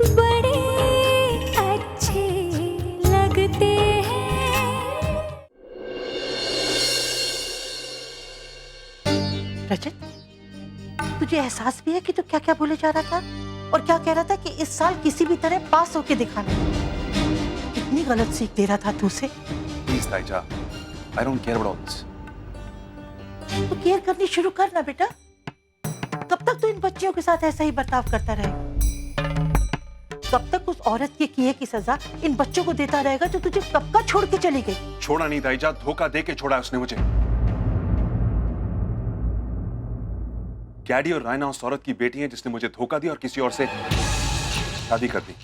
बड़े अच्छे लगते हैं। रजत, तुझे एहसास भी है कि तू क्या क्या बोले जा रहा था और क्या कह रहा था कि इस साल किसी भी तरह पास होके दिखाना। कितनी गलत सीख दे रहा था तू उसे। प्लीज ताईजा, I don't care about all this. तो केयर करनी शुरू कर ना बेटा। कब तक तू इन बच्चियों के साथ ऐसा ही बर्ताव करता रहेगा? कब तक उस औरत के किए की सजा इन बच्चों को देता रहेगा जो तुझे कब का छोड़ के चली गई? छोड़ा नहीं ताईजा, धोखा दे के छोड़ा है उसने मुझे। कैडी और रायना उस औरत की बेटी है जिसने मुझे धोखा दिया और किसी और से शादी कर दी।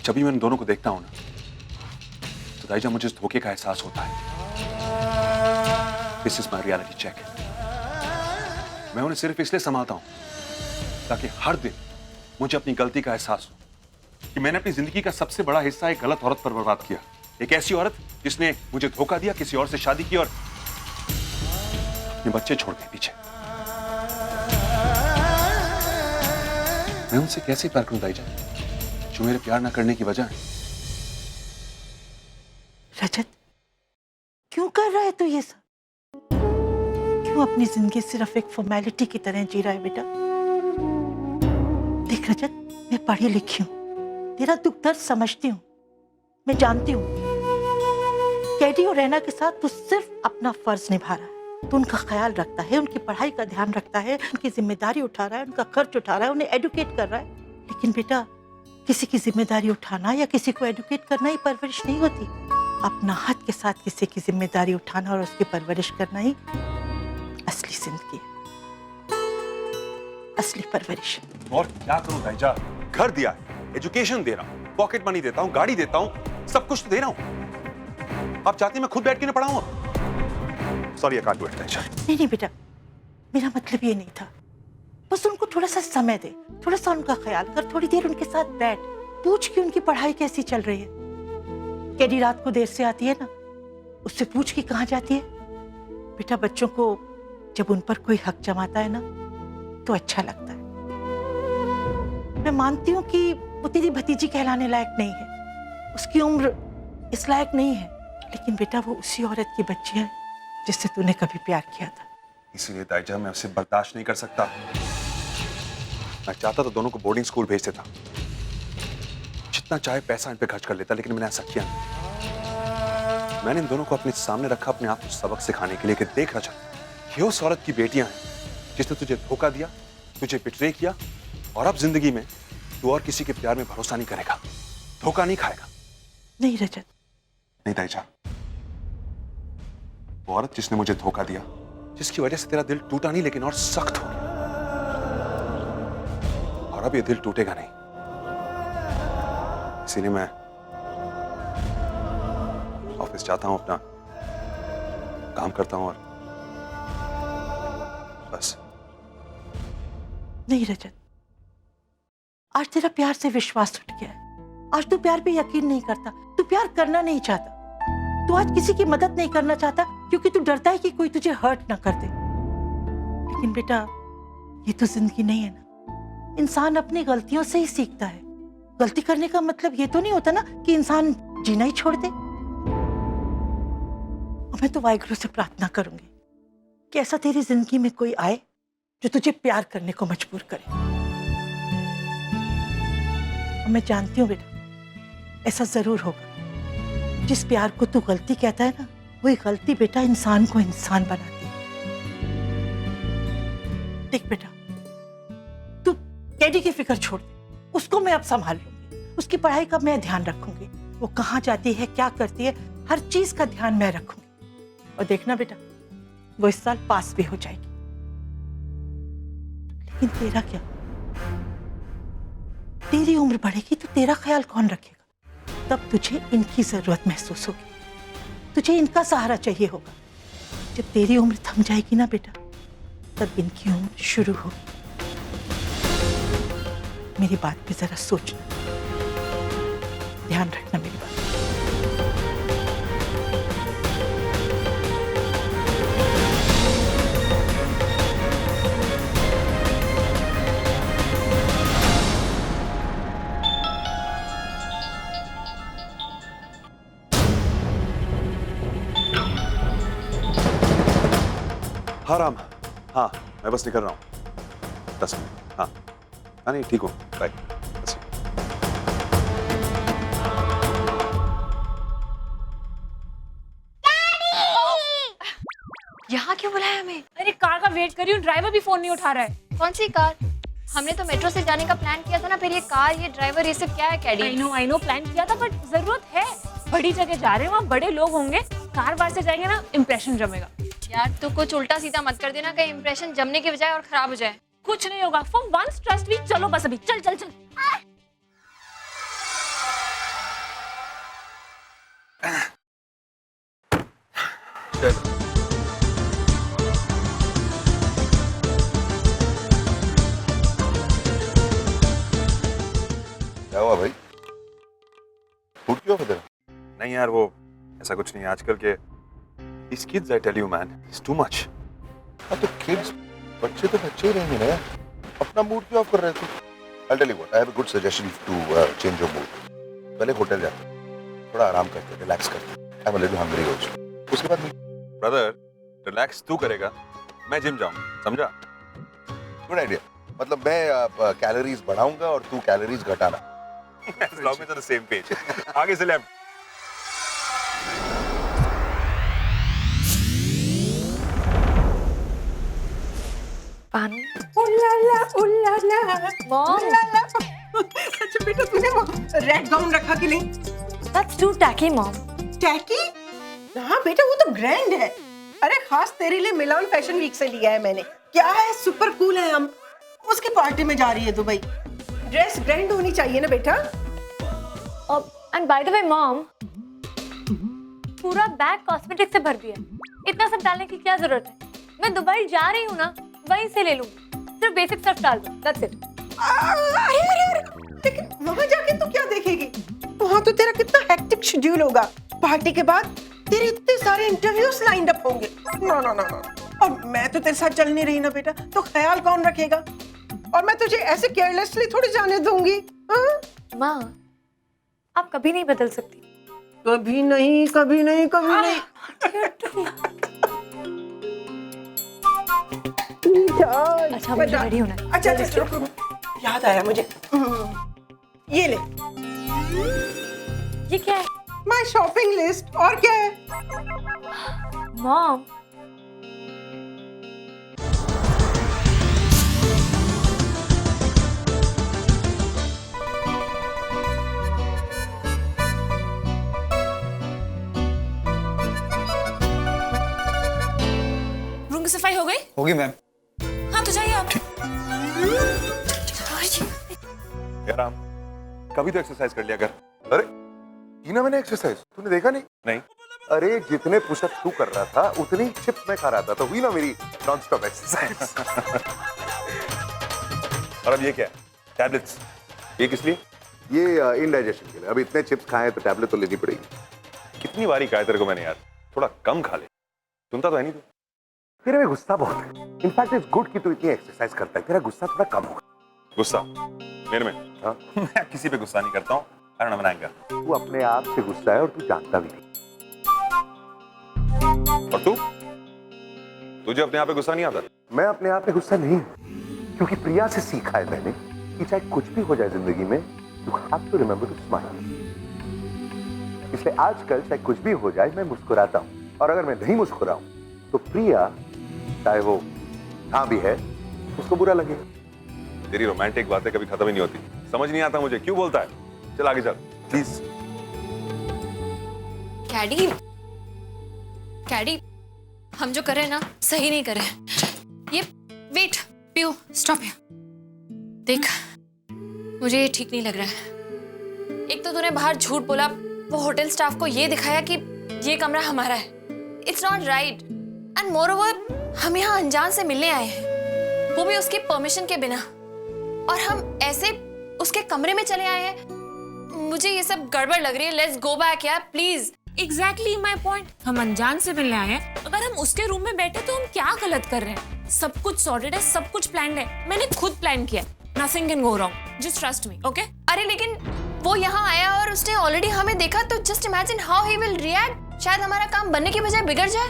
जब भी मैं इन दोनों को देखता हूं ना, तो ताईजा मुझे इस धोखे का एहसास होता है। This is my reality check. मैं उन्हें सिर्फ इसलिए संभालता हूं ताकि हर दिन मुझे अपनी गलती का एहसास हो कि मैंने अपनी जिंदगी का सबसे बड़ा हिस्सा एक गलत औरत पर बर्बाद किया। एक ऐसी औरत जिसने मुझे धोखा दिया, किसी और से शादी की और अपने बच्चे छोड़ के पीछे। मैं उनसे कैसे प्यार करूं ताईजा, जो मेरे प्यार ना करने की वजह है? रजत, क्यों कर रहा है तू ये सब? क्यों अपनी जिंदगी सिर्फ एक फॉर्मेलिटी की तरह जी रहा है बेटा? देख रजत, मैं पढ़ी लिखी हूं, तेरा दुख दर्द समझती हूँ, मैं जानती हूँ। कैडी और रैना के साथ तू सिर्फ अपना फर्ज निभा रहा है। तू उनका ख्याल रखता है, उनकी पढ़ाई का ध्यान रखता है, उनकी जिम्मेदारी उठा रहा है, उनका खर्च उठा रहा है, उन्हें एडुकेट कर रहा है। लेकिन बेटा, किसी की जिम्मेदारी उठाना या किसी को एडुकेट करना ही परवरिश नहीं होती। अपना हाथ के साथ किसी की जिम्मेदारी उठाना और उसकी परवरिश करना ही असली जिंदगी है, असली परवरिश। और क्या करूं ताईजा? घर दिया है, एजुकेशन दे रहा हूं, पॉकेट मनी देता हूं, गाड़ी देता हूं, सब कुछ तो दे रहा हूं। आप चाहती मैं खुद बैठ के ना पढ़ाऊं? Sorry, I can't do it ताईजा। नहीं बेटा, मेरा मतलब ये नहीं था। बस उनको थोड़ा सा समय दे, थोड़ा सा उनका ख्याल कर, थोड़ी देर उनके साथ बैठ, पूछ कि उनकी पढ़ाई कैसी चल रही है। कैडी रात को देर से आती है ना, उससे पूछ कि कहाँ जाती है। बेटा, बच्चों को जब उन पर कोई हक जमाता है ना, तो अच्छा लगता है। मैं मानती हूँ कि वो तेरी भतीजी कहलाने लायक नहीं है, उसकी उम्र इस लायक नहीं है, लेकिन बेटा वो उसी औरत की बच्ची है जिससे तूने कभी प्यार किया था। इसीलिए ताईजा मैं उसे बर्दाश्त नहीं कर सकता। मैं चाहता तो दोनों को बोर्डिंग स्कूल भेज देता, जितना चाहे पैसा इन पे खर्च कर लेता, लेकिन मैंने ऐसा किया नहीं। मैंने इन दोनों को अपने सामने रखा अपने आप को सबक सिखाने के लिए कि देख रहा, ये उस औरत की बेटियां हैं जिसने तुझे धोखा दिया, तुझे बिट्रे किया, और अब जिंदगी में तू और किसी के प्यार में भरोसा नहीं करेगा, धोखा नहीं खाएगा। नहीं रजत, नहीं ताईजा, वो औरत जिसने मुझे धोखा दिया, जिसकी वजह से तेरा दिल टूटा नहीं लेकिन और सख्त हो गया, और अब ये दिल टूटेगा नहीं। इसीलिए मैं ऑफिस जाता हूं, अपना काम करता हूं और बस। नहीं रजत, आज तेरा प्यार से विश्वास उठ गया है। आज तू प्यार पे यकीन नहीं करता, तू प्यार करना नहीं चाहता, तू आज किसी की मदद नहीं करना चाहता क्योंकि तू डरता है कि कोई तुझे हर्ट ना कर दे। लेकिन बेटा, ये तो जिंदगी नहीं है ना। इंसान अपनी गलतियों से ही सीखता है। गलती करने का मतलब ये तो नहीं होता ना कि इंसान जीना ही छोड़ दे। और मैं तो वाहिगुरु से प्रार्थना करूंगी कि ऐसा तेरी जिंदगी में कोई आए जो तुझे प्यार करने को मजबूर करे। और मैं जानती हूं बेटा, ऐसा जरूर होगा। जिस प्यार को तू गलती कहता है ना, वही गलती बेटा इंसान को इंसान बनाती है। देख बेटा, तू कैडी की फिक्र छोड़ दे, उसको मैं अब संभाल लूंगी। उसकी पढ़ाई का मैं ध्यान रखूंगी, वो कहाँ जाती है, क्या करती है, हर चीज का ध्यान मैं रखूंगी। और देखना बेटा, वो इस साल पास भी हो जाएगी। लेकिन तेरा क्या? तेरी उम्र बढ़ेगी तो तेरा ख्याल कौन रखेगा? तब तुझे इनकी जरूरत महसूस होगी, तुझे इनका सहारा चाहिए होगा। जब तेरी उम्र थम जाएगी ना बेटा, तब इनकी उम्र शुरू होगी। मेरी बात पे जरा सोचना, ध्यान रखना मेरी बात। हाँ राम, हाँ मैं बस निकल रहा हूँ 10 मिनट। हाँ हाँ नहीं ठीक हूँ, बाय। यहाँ क्यों बुलाया हमें? अरे कार का वेट कर रही हूँ, ड्राइवर भी फोन नहीं उठा रहा है। कौन सी कार? हमने तो मेट्रो से जाने का प्लान किया था ना, फिर ये कार, ये ड्राइवर, ये सब क्या है कैडी? आई नो प्लान किया था, बट जरूरत है, बड़ी जगह जा रहे हैं, वहाँ बड़े लोग होंगे, कार बार से जाएंगे ना, इम्प्रेशन जमेगा। यार तू कुछ उल्टा सीधा मत कर देना, कहीं इम्प्रेशन जमने के बजाय और खराब हो जाए। कुछ नहीं होगा, फॉर वंस ट्रस्ट मी। चलो बस अभी, चल चल चल। क्या हुआ भाई? फूट क्यों तेरा? नहीं यार वो ऐसा कुछ नहीं है आजकल के these kids I tell you man it's too much। हाँ तो किड्स, बच्चे तो बच्चे ही रहेंगे ना यार, अपना मूड क्यों ऑफ कर रहे थे? I'll tell you what, I have a good suggestion to change your mood। पहले होटल जाते, थोड़ा आराम करते, रिलैक्स करते। I'm a little hungry also। उसके बाद ब्रदर रिलैक्स तू करेगा, मैं जिम जाऊँ, समझा? गुड आइडिया, मतलब मैं कैलोरीज बढ़ाऊंगा और तू कैलोरीज घटाना। As long as on the same page। आगे से लेफ्ट। पानी। मॉम। अच्छा बेटा तूने वो रेड गाउन रखा कि नहीं? That's too tacky, mom। Tacky? हाँ बेटा वो तो ग्रैंड है। अरे खास तेरे लिए मिलान फैशन वीक से लिया है मैंने। क्या है, सुपर कूल है हम। उसकी पार्टी में जा रही है दुबई। ड्रेस ग्रैंड होनी चाहिए ना बेटा। And by the way, mom, पूरा बैग कॉस्मेटिक से भर दिया। इतना सब डालने की क्या जरूरत है? मैं दुबई जा रही हूँ ना, वहीं से ले लूंगी। सिर्फ बेसिक स्टफ डाल दो, that's it। अरे लेकिन वहाँ जाके तू क्या देखेगी? वहाँ तो तेरा कितना हेक्टिक शेड्यूल होगा। पार्टी के बाद तेरे इतने सारे इंटरव्यूज लाइंड अप होंगे। No no no no. और मैं तो तेरे साथ चल नहीं रही ना बेटा, तो ख्याल कौन रखेगा? और मैं तुझे ऐसे केयरलेसली थोड़ी जाने दूंगी। माँ, आप कभी नहीं बदल सकती। कभी नहीं, कभी नहीं, कभी नहीं। अच्छा मुझे रेडी होना है। अच्छा अच्छा रुको, याद आया मुझे। ये ले, ये क्या है? My shopping list. और क्या है? मॉम, रूम की सफाई हो गई? होगी मैम। हाँ तो जाइए आप। यार राम, कभी तो एक्सरसाइज कर लिया कर। अरे टीना, मैंने एक्सरसाइज तूने देखा नहीं? नहीं। अरे जितने पुशअप तू कर रहा था उतनी चिप्स मैं खा रहा था, तो हुई ना मेरी नॉन स्टॉप एक्सरसाइज। और अब ये क्या है? टैबलेट्स? ये किस लिए? ये इनडाइजेशन के लिए। अब इतने चिप्स खाए तो टैबलेट तो लेनी पड़ेगी। कितनी बारी कहा है तेरे को मैंने यार, थोड़ा कम खा ले। सुनता तो है नहीं तू। तेरे में गुस्सा बहुत है। इनफैक्ट इट्स गुड कि तू इतनी एक्सरसाइज करता है, तेरा गुस्सा थोड़ा कम होगा। गुस्सा मेरे में? हाँ? मैं किसी पे गुस्सा नहीं करता हूँ। I don't have an anger। तू अपने आप से गुस्सा है और तू जानता भी नहीं। और तू? तुझे अपने आप पे गुस्सा नहीं आता? मैं अपने आप पे गुस्सा नहीं हूं, क्योंकि प्रिया से सीखा है मैंने कि चाहे कुछ भी हो जाए जिंदगी में, you have to remember to smile. इसलिए आजकल चाहे कुछ भी हो जाए मैं मुस्कुराता हूं, और अगर मैं नहीं मुस्कुराऊं तो प्रिया, चाहे वो हाँ भी है, उसको बुरा लगेगा। तेरी रोमांटिक बातें कभी खत्म ही नहीं होती। समझ नहीं आता मुझे क्यों बोलता है। चल आगे चल प्लीज। कैडी, कैडी, हम जो कर रहे हैं ना सही नहीं कर रहे हैं। ये वेट, पियो, स्टॉप हियर। देख, मुझे ये ठीक नहीं लग रहा है। एक तो तूने बाहर झूठ बोला, वो होटल स्टाफ को ये दिखाया कि ये कमरा हमारा है। It's not right. And more over, हम यहाँ अनजान से मिलने आए हैं, वो भी उसकी परमिशन के बिना, और हम ऐसे उसके कमरे में चले आए हैं। मुझे ये सब गड़बड़ लग रही है। लेट्स गो बैक यार, प्लीज। Exactly my point. हम अनजान से मिलने आए हैं, अगर हम उसके रूम में बैठे तो हम क्या गलत कर रहे हैं? सब कुछ सॉर्टेड है, सब कुछ प्लान्ड है। मैंने खुद प्लान किया। Nothing can go wrong, just trust me, okay? अरे लेकिन वो यहाँ आया और उसने ऑलरेडी हमें देखा, तो just imagine how he will react. शायद हमारा काम बनने की बजाय बिगड़ जाए।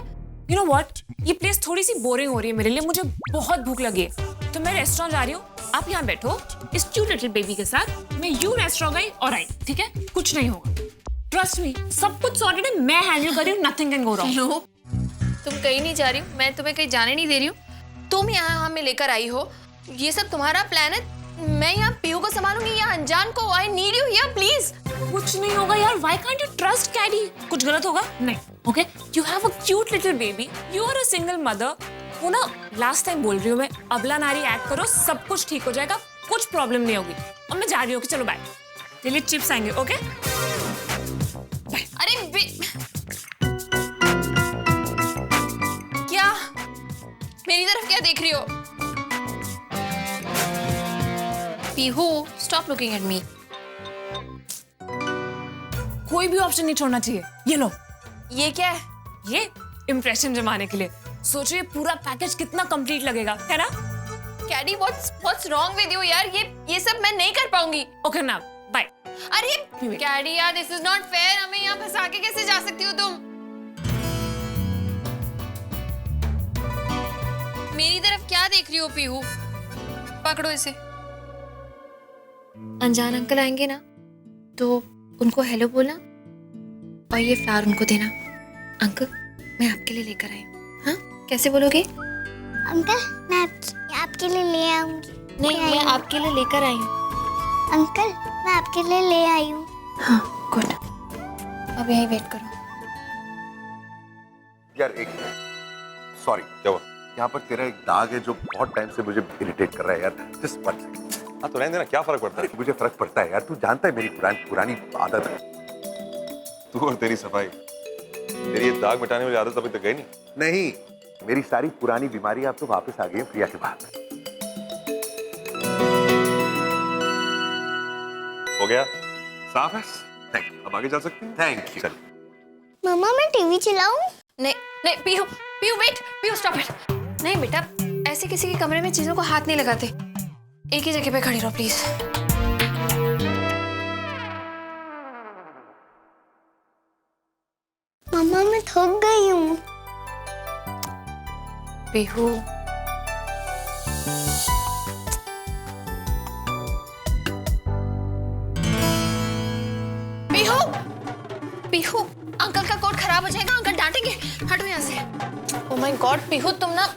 यू नो व्हाट, ये प्लेस थोड़ी सी बोरिंग हो रही है मेरे लिए, मुझे बहुत भूख लगी है, तो मैं रेस्टोरेंट जा रही हूँ, आप यहाँ बैठो इस क्यूट लिटिल बेबी के साथ, मैं यूं रेस्टोरेंट गई और आई, ठीक है? कुछ नहीं होगा, ट्रस्ट मी, सब कुछ सॉर्टेड है, मैं हैंडल कर रही हूँ, nothing can go wrong. No, तुम कहीं नहीं जा रही हो, मैं तुम्हें कहीं जाने नहीं दे रही हूँ, तुम यहाँ हमें लेकर आई हो, ये सब तुम्हारा प्लान है, मैं यहाँ पीयू को संभालूंगी या अनजान को, I need you here please. कुछ नहीं होगा यार, why can't you trust Caddy? कुछ गलत होगा? नहीं, okay? You have a cute little baby, you are a single mother, वो ना लास्ट टाइम बोल रही हूँ मैं, अबला नारी एक्ट करो, सब कुछ ठीक हो जाएगा, कुछ प्रॉब्लम नहीं होगी। और मैं जा रही हूँ, चलो बाय, चलिए चिप्स आएंगे, ओके? अरे क्या मेरी तरफ क्या देख रही हो? Pihu, stop looking at me. कोई भी ऑप्शन नहीं छोड़ना चाहिए, ये लो, ये क्या है? ये इम्प्रेशन जमाने के लिए, सोचिए पूरा पैकेज कितना कंप्लीट लगेगा, है ना? कैडी, व्हाट्स रॉन्ग विद यू यार, ये सब मैं नहीं कर पाऊंगी। ओके ना, बाय। अरे कैडी यार, दिस इज नॉट फेयर, हमें यहाँ फंसा के कैसे जा सकती हो तुम? मेरी तरफ क्या देख रही हो पीहू? पकड़ो इसे। अनजान अंकल आएंगे ना, तो उनको हेलो बोलना और ये फ्लावर उनको देना। अंकल, मैं आपके लिए लेकर आई हूँ। हाँ, कैसे बोलोगे? अंकल, मैं आपके लिए ले आऊंगी। नहीं, मैं आपके लिए लेकर आई हूँ। अंकल, मैं आपके लिए ले आई हूँ। हाँ, गुड। अब यहीं वेट करो। यार एक सॉरी, क्या हुआ? यहाँ पर तेरा एक दाग है जो बहुत टाइम से मुझे इरिटेट कर रहा है यार, जस्ट वन सेकंड। हाँ तो रहने देना, क्या फर्क पड़ता है? मुझे फर्क पड़ता है यार, तू जानता है मेरी पुरानी आदत है। तू और तेरी सफाई, तेरी ये दाग मिटाने वाली आदत अभी तक गई नहीं। नहीं, मेरी सारी पुरानी बीमारी अब तो वापस आ गई है प्रिया के बाद। हो गया, साफ है। थैंक यू, अब आगे चल सकते हैं। Thank you. चल। मम्मा, मैं टीवी चलाऊं? नहीं नहीं, Pihu Pihu wait, Pihu stop it. नहीं बेटा, ऐसे किसी के कमरे में चीजों को हाथ नहीं लगाते, एक ही जगह पे खड़ी रहो प्लीज। मम्मा, मैं थक गई हूँ। पीहू, पीहू, पीहू, अंकल का कोट खराब हो जाएगा, अंकल डांटेंगे, हटो यहाँ से। ओह माय गॉड पीहू, तुम ना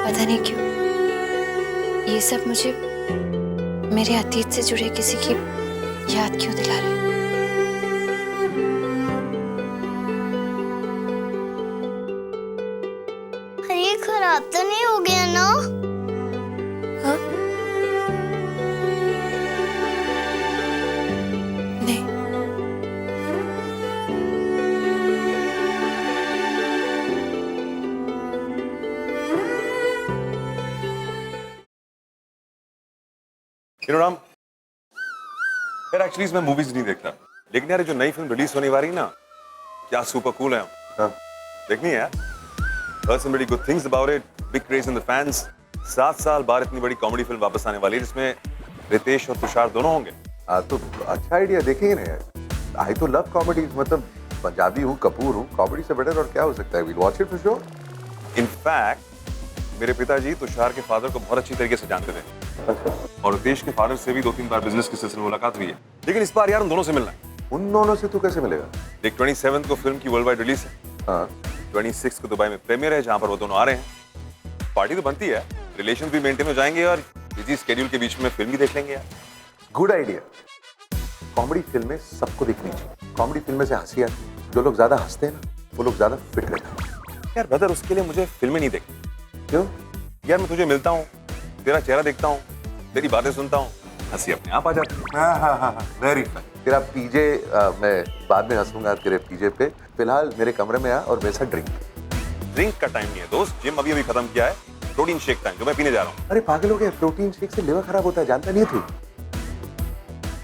पता नहीं क्यों ये सब मुझे मेरे अतीत से जुड़े किसी की याद क्यों दिला रहे हैं? अरे खराब तो नहीं हो गया ना? हाँ? नहीं। राम, यार एक्चुअली मैं मूवीज नहीं देखता, लेकिन यार जो नई फिल्म रिलीज होने वाली ना, क्या सुपर कूल है। हाँ, देखनी है यार। Heard some really good things about it, big craze in the fans। 7 साल बाद इतनी बड़ी कॉमेडी फिल्म वापस आने वाली है जिसमें रितेश और तुषार दोनों होंगे। तो अच्छा आइडिया, देखेंगे ना यार। आई तो लव कॉमेडी, मतलब पंजाबी हूँ, कपूर हूँ, कॉमेडी से बेटर और क्या हो सकता है। We'll watch it for sure. In fact मेरे पिताजी तुषार के फादर को बहुत अच्छी तरीके से जानते थे, और रितेश के फादर से भी 2-3 बार बिजनेस के सिलसिले में मुलाकात हुई है। लेकिन इस बार यार उन दोनों से मिलना है। उन दोनों से तू कैसे मिलेगा? देख, 27 को फिल्म की वर्ल्ड वाइड रिलीज है। हाँ, 26 को दुबई में प्रीमियर है, जहां पर वो दोनों आ रहे हैं। पार्टी तो बनती है, रिलेशन भी मेंटेन हो जाएंगे और बिजी स्केड्यूल के बीच में फिल्म भी देख लेंगे यार। Good idea. कॉमेडी फिल्में सबको देखनी चाहिए। कॉमेडी फिल्में से हंसी आती है। जो लोग ज्यादा हंसते हैं ना, वो लोग ज्यादा फिट रहते हैं। यार ब्रदर, उसके लिए मुझे फिल्में नहीं देखनी। क्यों? यार मैं तुझे मिलता हूँ, तेरा चेहरा देखता हूँ, तेरी बातें सुनता हूँ, हंसी अपने आप आ जाती है। हाँ, वेरी फाइन। तेरा पीजे मैं बाद में हंसूंगा तेरे पीजे पे। फिलहाल मेरे कमरे में आ और मेरे साथ ड्रिंक का टाइम नहीं है दोस्त, जिम अभी खत्म किया है, प्रोटीन शेक टाइम जो मैं पीने जा रहा हूँ। अरे पागल हो गया, प्रोटीन शेक से लिवर खराब होता है, जानता नहीं तू?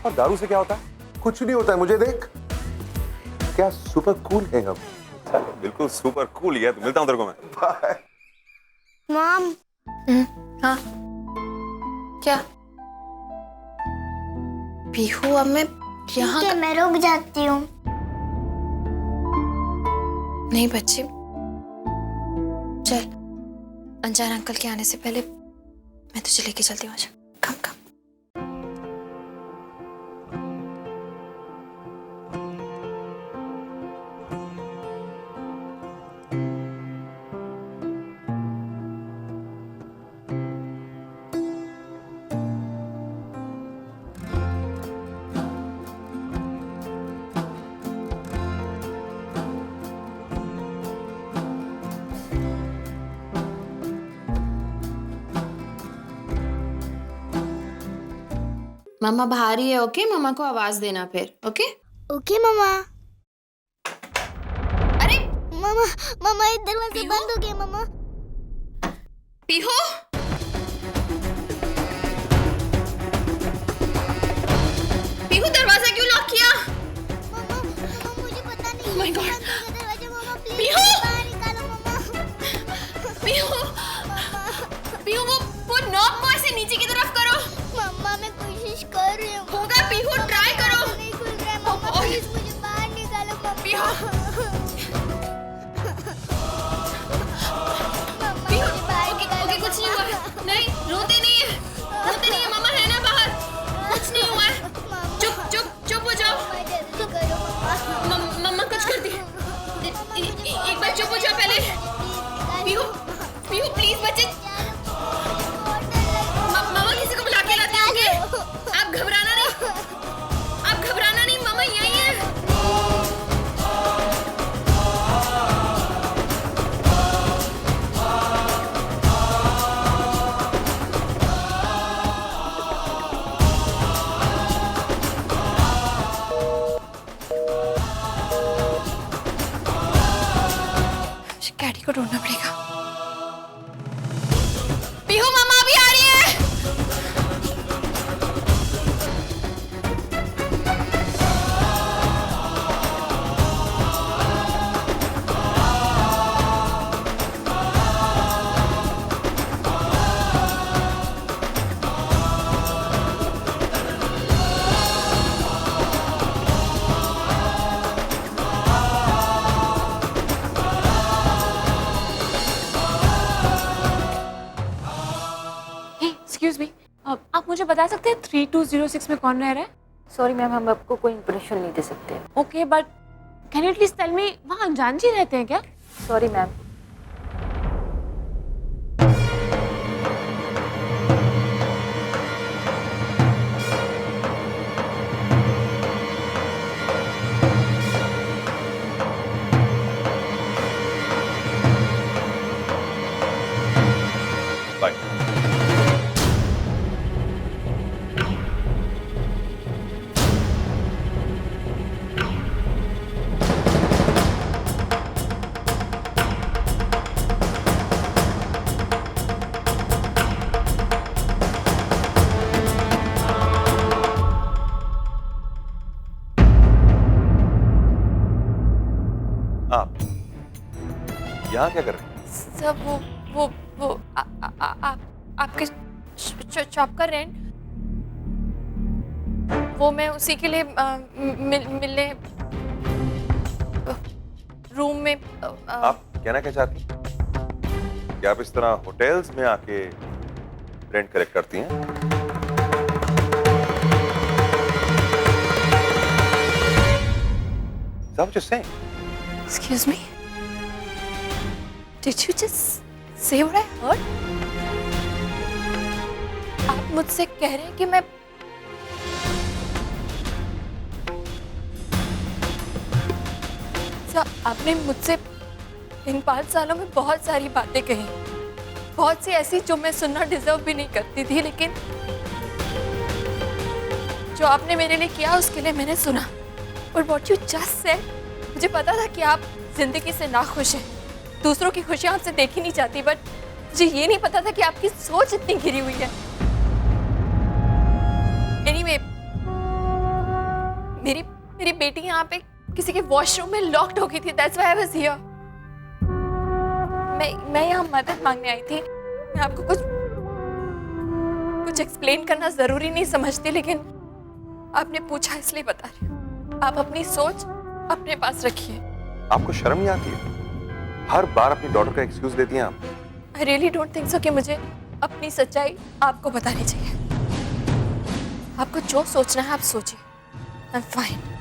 और दारू से क्या होता है? कुछ नहीं होता है, मुझे देख। क्या सुपर कूल है हम। बिल्कुल सुपर कूल है। तो मिलता हूँ तेरे को मैं। बाय। मॉम हाँ क्या पीहू, अब मैं यहाँ ठीक है, मैं रुक जाती हूँ। नहीं बच्चे, चल अनजान अंकल के आने से पहले मैं तुझे लेके चलती हूँ। आजा, कम कम। मम्मा बाहर ही है, ओके? मम्मा को आवाज देना फिर, ओके? ओके मम्मा। अरे मम्मा मम्मा ये दरवाजा बंद हो गया मम्मा। पीहू, पीहू दरवाजा क्यों लॉक किया? मम्मा मम्मा मुझे पता नहीं। Oh my God. बंद हो गया दरवाजा मम्मा, प्लीज पीहू! बाहर निकालो मम्मा। पीहू, पीहू वो नॉब को ऐसे नीचे की तरफ करो। मम्मा मैं कोशिश कर रही हूँ। होगा पीहू, ट्राई करो। नहीं खुल रहा है मम्मा, ओह, प्लीज मुझे बाहर निकालो मम्मा। पीहू, मम्मा पीहू, मुझे बाहर ओके निकालो ओके, कुछ नहीं मम्मा। हुआ। नहीं, रोते नहीं है, रोते नहीं है। मम्मा है ना बाहर, कुछ नहीं हुआ है। मम्मा, चुप चुप चुप हो जाओ। मम्मा जल्दी करो मम्मा। मम्मा कुछ करती है। एक बार चुप हो जाओ पहले। पीहू, पीहू प्लीज बच्चे, मम्मा किसी को बुला के लाते होंगे। आप घबराना नहीं, आप घबराना नहीं, मम्मा यहीं है। कैडी को ढूंढना पड़ेगा। पीहू मम्मा अभी आ रही है। एक्सक्यूज मी, आप मुझे बता सकते हैं 3206 में कौन रह रहा है? सॉरी मैम, हम आपको कोई इंप्रेशन नहीं दे सकते। Okay, but can you at least tell me वहाँ अनजान जी रहते हैं क्या? Sorry ma'am. बाय। आप यहाँ क्या कर रहे हैं? सब वो आपके शॉप का रेंट, वो मैं उसी के लिए मिलने रूम में आप कहना क्या चाहती हैं? क्या आप इस तरह होटल्स में आके रेंट कलेक्ट करती हैं? Is that what you're saying? Excuse me? Did you just say what I heard? आप मुझसे कह रहे हैं कि मैं आपने मुझसे इन 5 सालों में बहुत सारी बातें कही, बहुत सी ऐसी जो मैं सुनना डिजर्व भी नहीं करती थी, लेकिन जो आपने मेरे लिए किया उसके लिए मैंने सुना। और what you just said, मुझे पता था कि आप जिंदगी से नाखुश हैं, दूसरों की खुशियां आपसे देखी नहीं चाहती, बट मुझे ये नहीं पता था कि आपकी सोच इतनी गिरी हुई है। Anyway, मेरी बेटी यहाँ पे किसी के वॉशरूम में लॉक्ड हो गई थी। That's why I was here. मैं यहाँ मदद मांगने आई थी। मैं आपको कुछ एक्सप्लेन करना जरूरी नहीं समझती, लेकिन आपने पूछा इसलिए बता रही हूँ। आप अपनी सोच अपने पास रखिए। आपको शर्म नहीं आती है? हर बार अपनी डॉटर का एक्सक्यूज देती हैं आप। I really don't think so कि मुझे अपनी सच्चाई आपको बतानी चाहिए। आपको जो सोचना है आप सोचिए। I am fine.